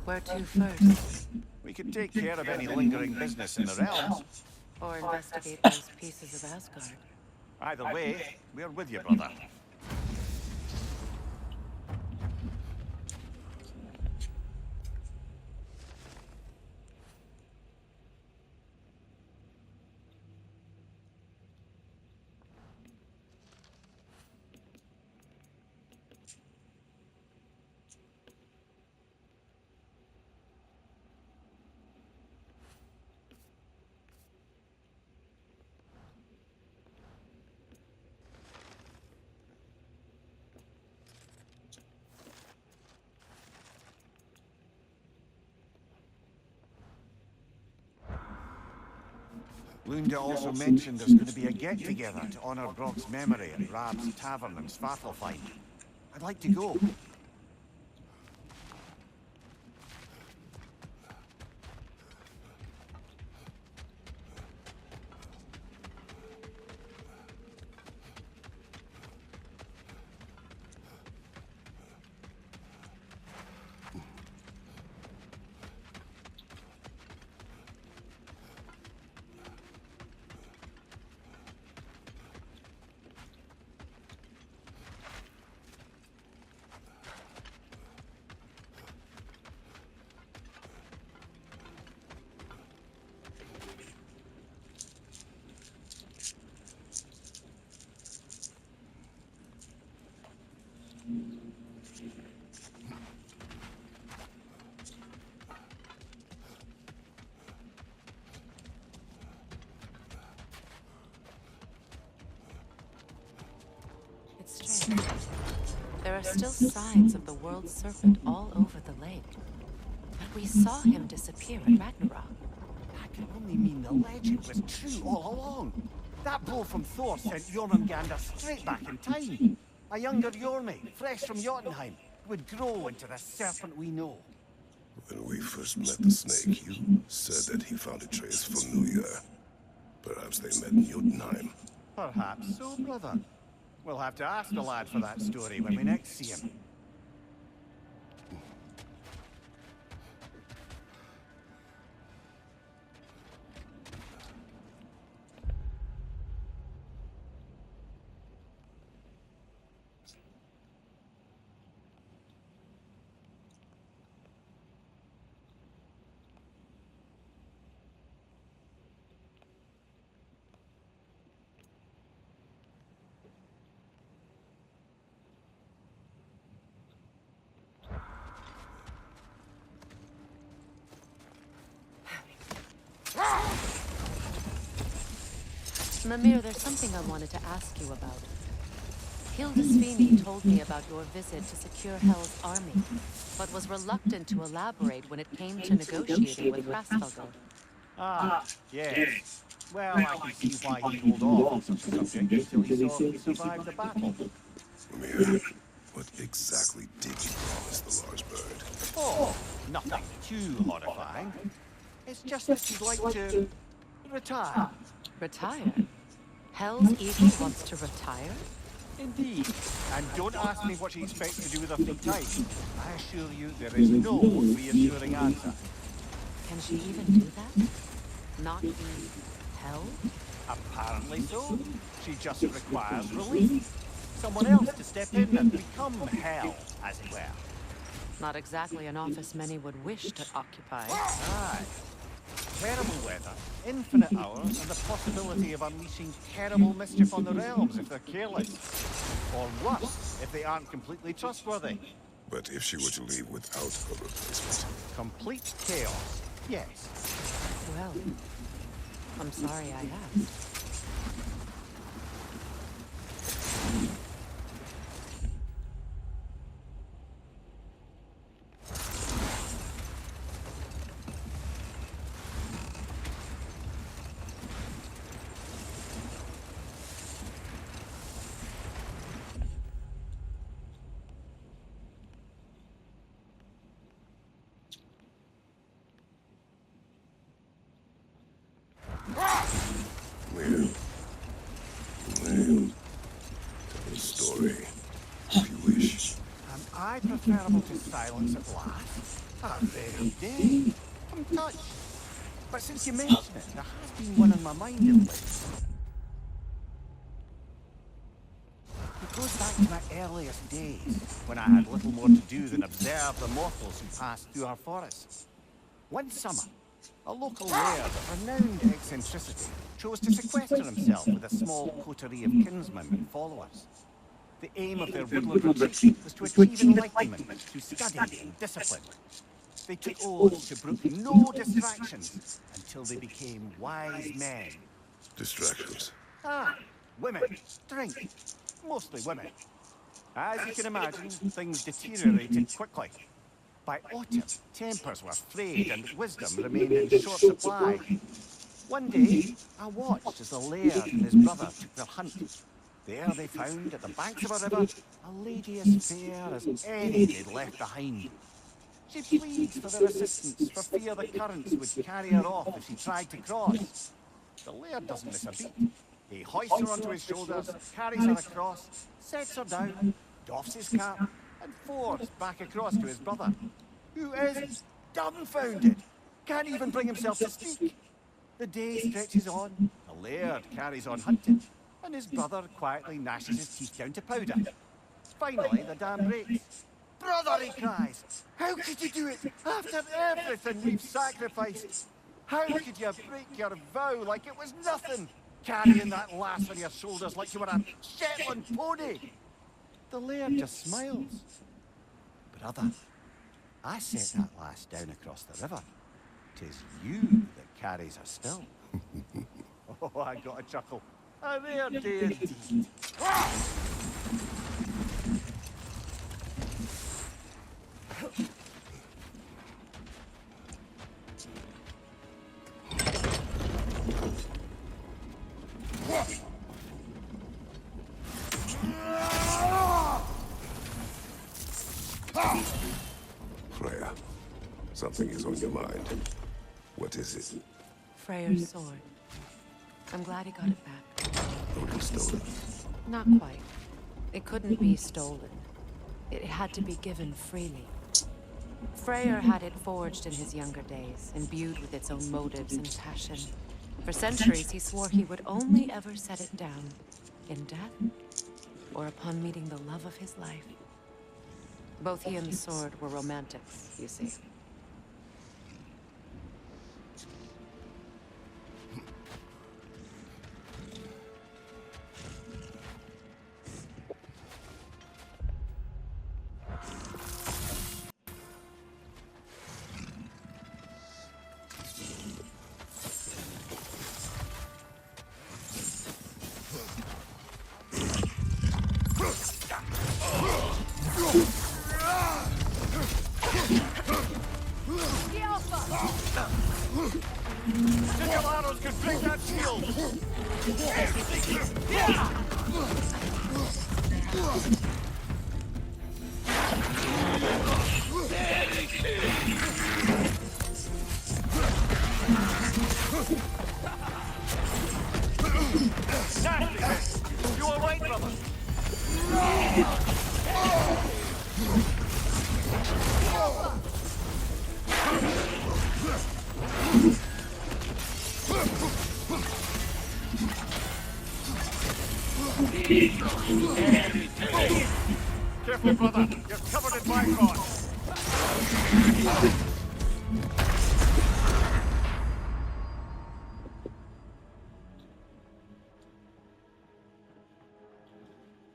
Where to first? We could take care of any lingering business in the realms. Or investigate those pieces of Asgard? Either way, we're with you, brother. Lunda also mentioned there's going to be a get-together to honour Brock's memory at Rab's Tavern in Svartalfheim. I'd like to go. It's strange. There are still signs of the world serpent all over the lake. But we saw him disappear at Ragnarok. That can only mean the legend was true all along. That blow from Thor sent Jormungandr straight back in time. A younger Jormi, fresh from Jotunheim, would grow into the serpent we know. When we first met the snake, you said that he found Atreus familiar. Perhaps they met in Jotunheim. Perhaps so, brother. We'll have to ask the lad for that story when we next see him. Mimir, there's something I wanted to ask you about. Hildisvini told me about your visit to secure Hel's army, but was reluctant to elaborate when it came to negotiating with Hrasfalgar. Ah, yes. Well, I can see why he held off on such a subject until he saw he survived the battle. Mimir, what exactly did you promise the large bird? Oh, nothing too horrifying. It's just that she'd like to retire. Retire? Hel's eagle wants to retire? Indeed. And don't ask me what she expects to do with her free time. I assure you there is no reassuring answer. Can she even do that? Not be Hel? Apparently so. She just requires relief. Someone else to step in and become Hel, as it were. Not exactly an office many would wish to occupy. Aye. Terrible weather, infinite hours, and the possibility of unleashing terrible mischief on the realms if they're careless. Or worse, if they aren't completely trustworthy. But if she were to leave without a replacement? Complete chaos, yes. Well, I'm sorry I asked. Well, tell the story, if you wish. Am I preferable to silence at last? A rare day. I'm touched. But since you mention it, there has been one on my mind of late. It goes back to my earliest days, when I had little more to do than observe the mortals who passed through our forests. One summer, a local laird of renowned eccentricity chose to sequester himself with a small coterie of kinsmen and followers. The aim of their woodland retreat was to achieve enlightenment through study and discipline. They took oaths to brook no distractions until they became wise men. Distractions. Ah, women, drink, mostly women. As you can imagine, things deteriorated quickly. By autumn, tempers were frayed and wisdom remained in short supply. One day, I watched as the laird and his brother took their hunt. There they found, at the banks of a river, a lady as fair as any they'd left behind. She pleads for their assistance for fear the currents would carry her off if she tried to cross. The laird doesn't miss a beat. He hoists her onto his shoulders, carries her across, sets her down, doffs his cap, and fords back across to his brother, who is dumbfounded, can't even bring himself to speak. The day stretches on, the laird carries on hunting, and his brother quietly gnashes his teeth down to powder. Finally, the dam breaks. "Brother," he cries, "how could you do it after everything we've sacrificed? How could you break your vow like it was nothing, carrying that lass on your shoulders like you were a Shetland pony?" The laird just smiles. "Brother, I set that lass down across the river. 'Tis you that carries her still." Oh, I got a chuckle. A rare day indeed. Freya, something is on your mind. What is it? Freyr's sword. I'm glad he got it back. Odin stole it. Not quite. It couldn't be stolen. It had to be given freely. Freyr had it forged in his younger days, imbued with its own motives and passion. For centuries, he swore he would only ever set it down in death or upon meeting the love of his life. Both he and the sword were romantics, you see. Your arrows could break that shield! Nasty! You all right, brother? Careful, brother. You're covered in bicon.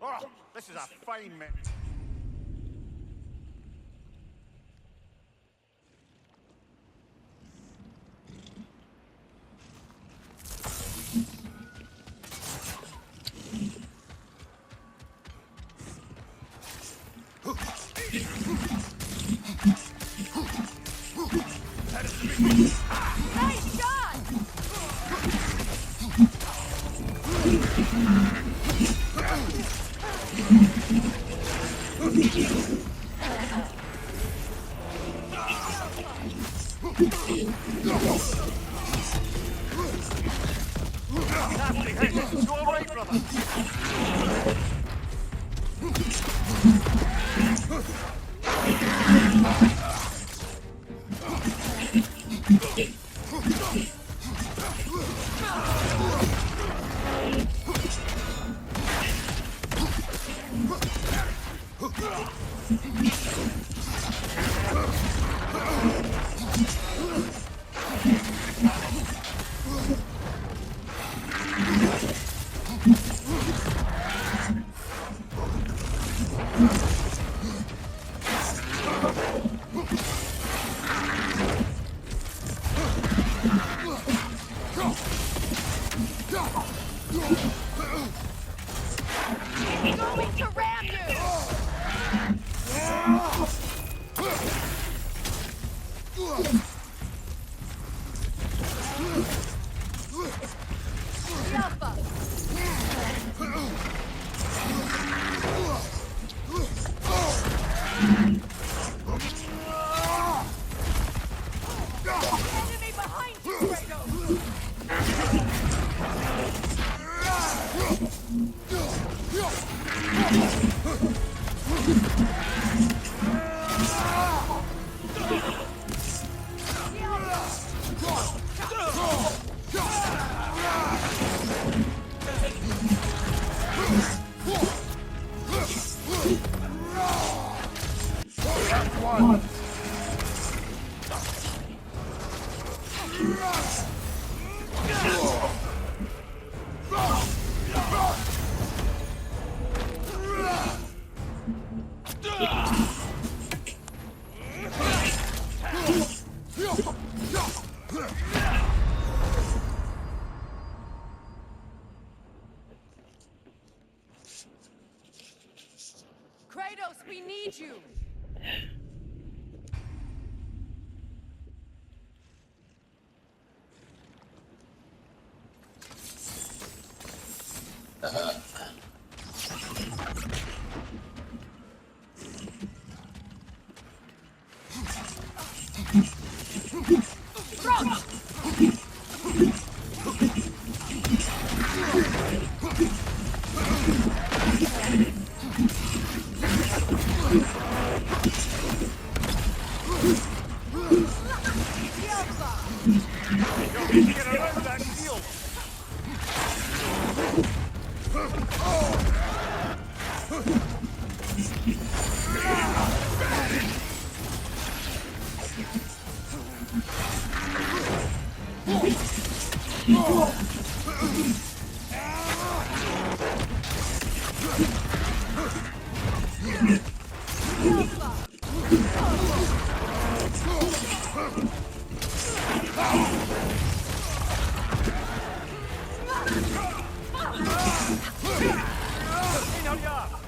Oh, this is a fine mix. Nice shot! Nasty hit. You all right, brother? Going to ram you! Alpha! Enemy behind you, Kratos! Kratos, we need you! Get around that shield!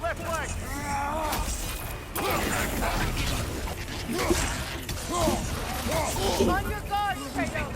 Left leg! On your guard, Kratos!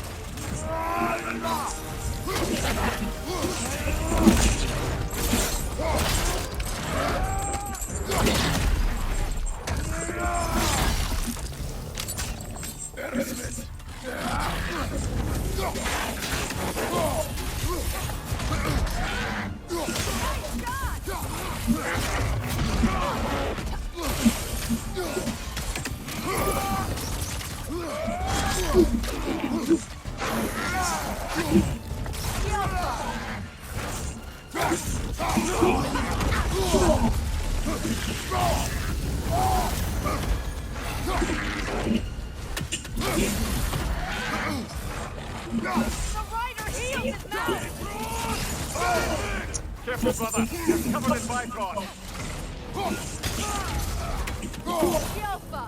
The rider healed his mount! Careful, brother. You're covered in Bifrost. Alpha!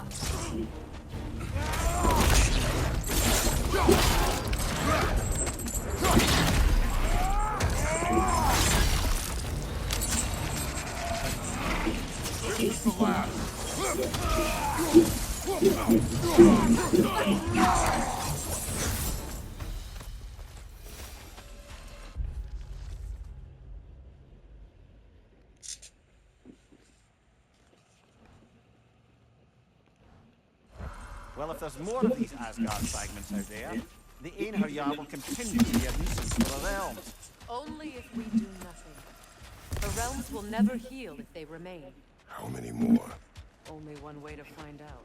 This is the last. Well, if there's more of these Asgard fragments out there, the Einherjar will continue to be a nuisance for the realms. Only if we do nothing. The realms will never heal if they remain. How many more? Only one way to find out.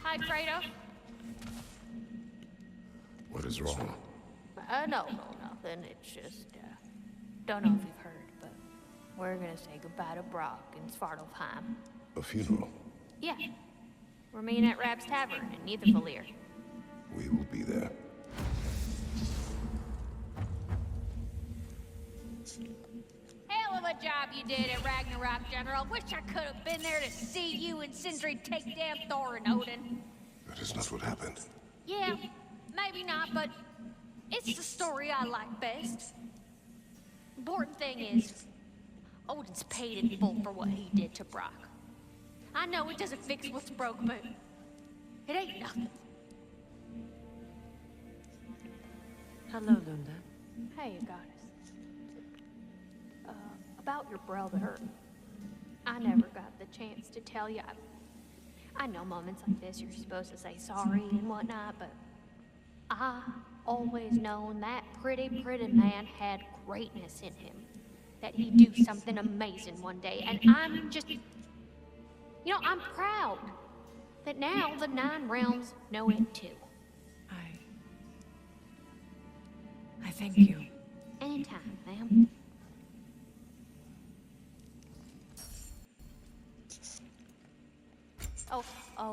Hi, Kratos. What is wrong? No, nothing. It's just, don't know if you've heard, but we're gonna say goodbye to Brock in Svartalfheim. A funeral. Yeah. We're meeting at Rab's Tavern in Nethervalir. We will be there. Hell of a job you did at Ragnarok, General. Wish I could have been there to see you and Sindri take down Thor and Odin. That is not what happened. Yeah, maybe not, but it's the story I like best. Important thing is, Odin's paid in full for what he did to Brock. I know it doesn't fix what's broke, but it ain't nothing. Hello, Lunda. Hey, Goddess. About your brother, I never got the chance to tell you. I know moments like this you're supposed to say sorry and whatnot, but I always known that pretty man had greatness in him. That he'd do something amazing one day, and I'm just... I'm proud that now the Nine Realms know it too. I thank you. Anytime, ma'am.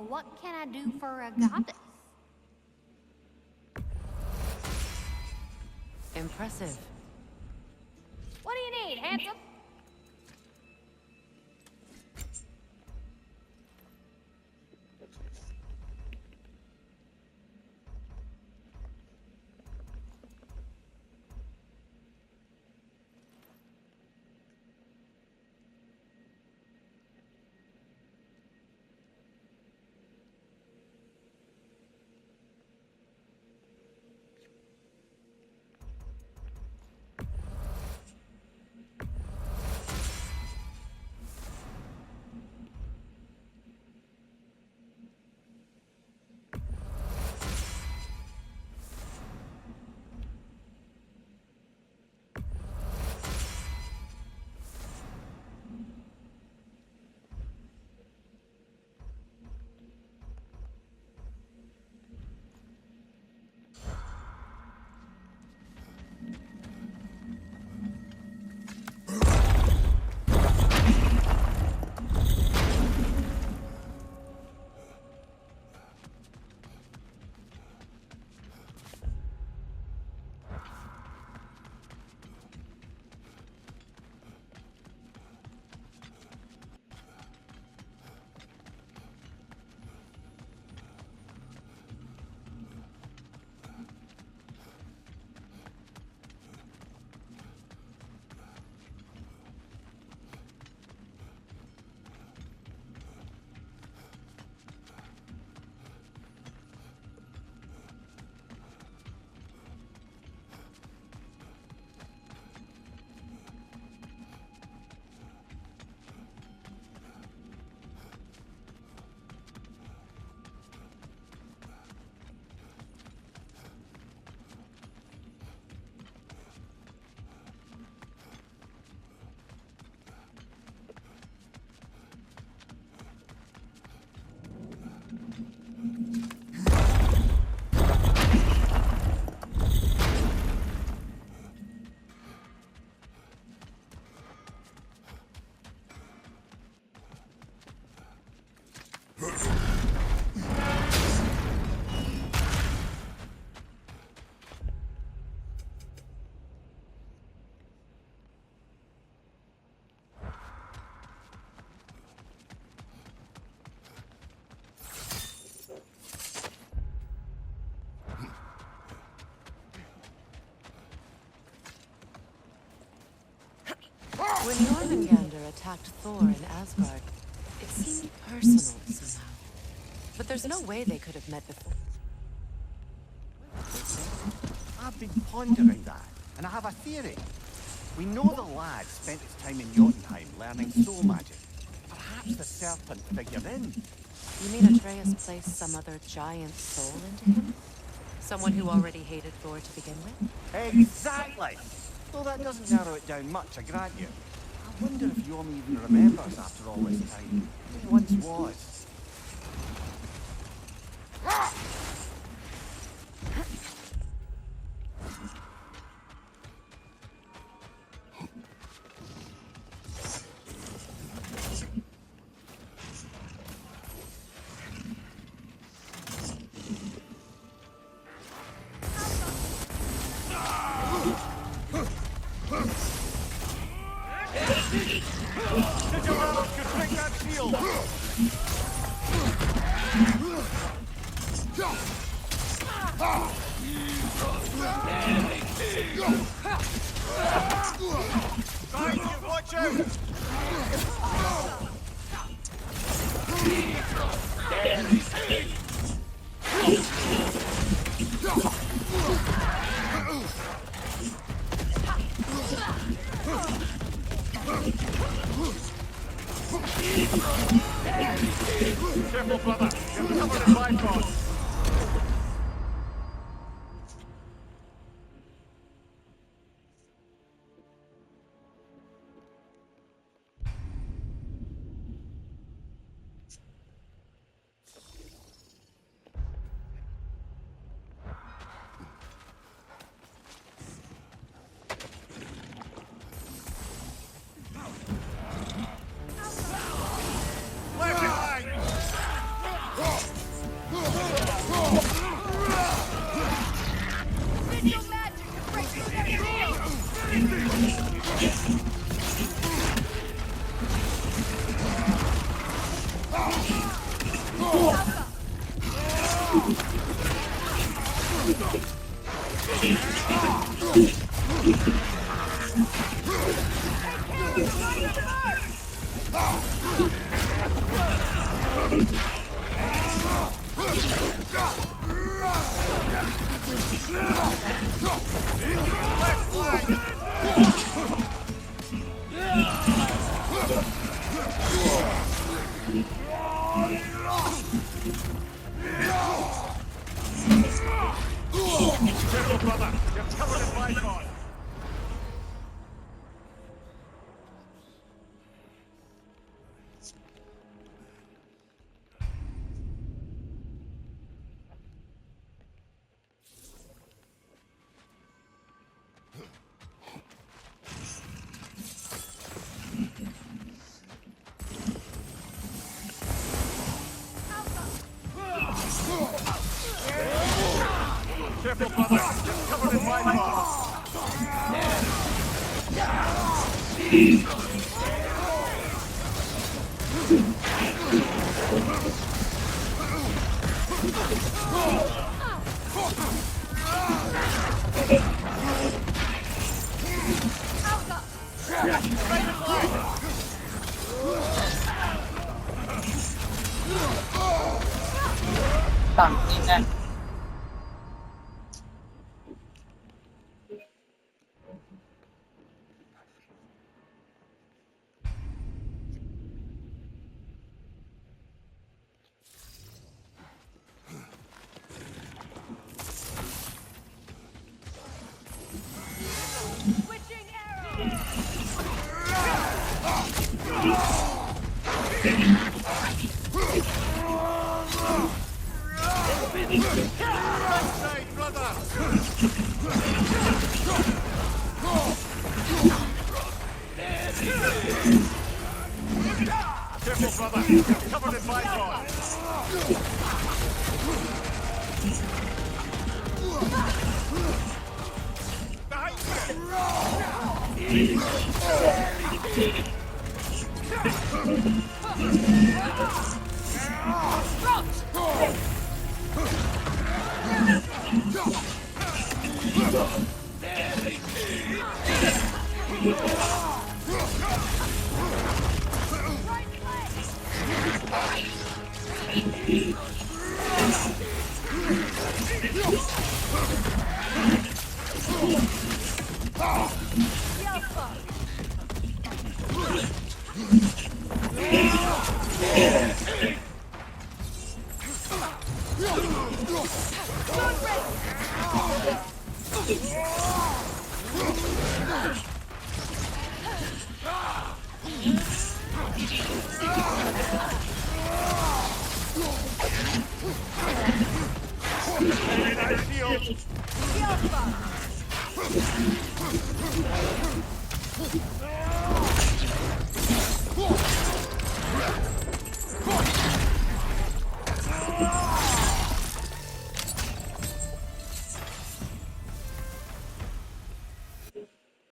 What can I do for a goddess? Impressive. What do you need, handsome? When Jormungandr attacked Thor in Asgard, it seemed personal somehow. But there's no way they could have met before. I've been pondering that, and I have a theory. We know the lad spent his time in Jotunheim learning soul magic. Perhaps the serpent figured in. You mean Atreus placed some other giant soul into him? Someone who already hated Thor to begin with? Exactly! Though that doesn't narrow it down much, I grant you. I wonder if Yorm even remembers after all this time who he once was. Did your arms could break that shield! Guys, you watch out! Careful, brother. You're covered in bifrost. Careful, brother. You're covered in bifrost. Careful, brother. You're covered in bifrost. Tangina. Switching arrows! Right side, brother. Careful, brother. Covered in bygone.